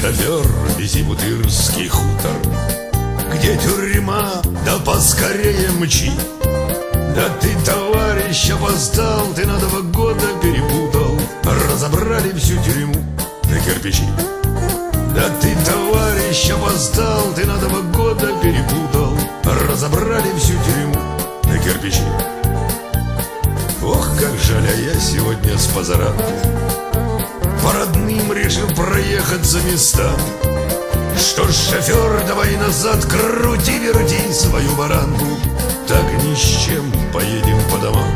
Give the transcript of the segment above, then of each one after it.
шофер, вези Бутырский хутор, где тюрьма, да поскорее мчи. Да ты, товарищ, опоздал, ты на 2 года перепутал. Разобрали всю тюрьму на кирпичи. Да ты, товарищ, опоздал, ты на 2 года перепутал. Разобрали всю тюрьму на кирпичи. Ох, как жаль, а я сегодня с позаранку по родным решил проехаться места. Что ж, шофер, давай назад, крути-верти свою баранку. Так ни с чем поедем по домам.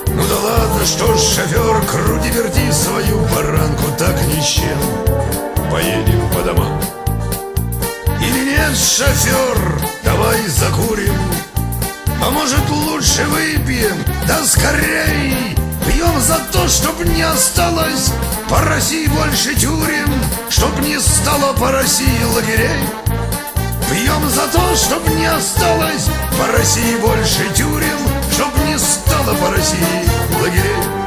Ну да ладно, что ж, шофер, крути-верти свою баранку. Так ни с чем поедем по домам. Или нет, шофер, давай закурим. А может, лучше выпьем, да скорей. Пьем за то, чтоб не осталось по России больше тюрем, чтоб не стало по России лагерей. Пьем за то, чтоб не осталось по России больше тюрем, чтоб не стало по России лагерей.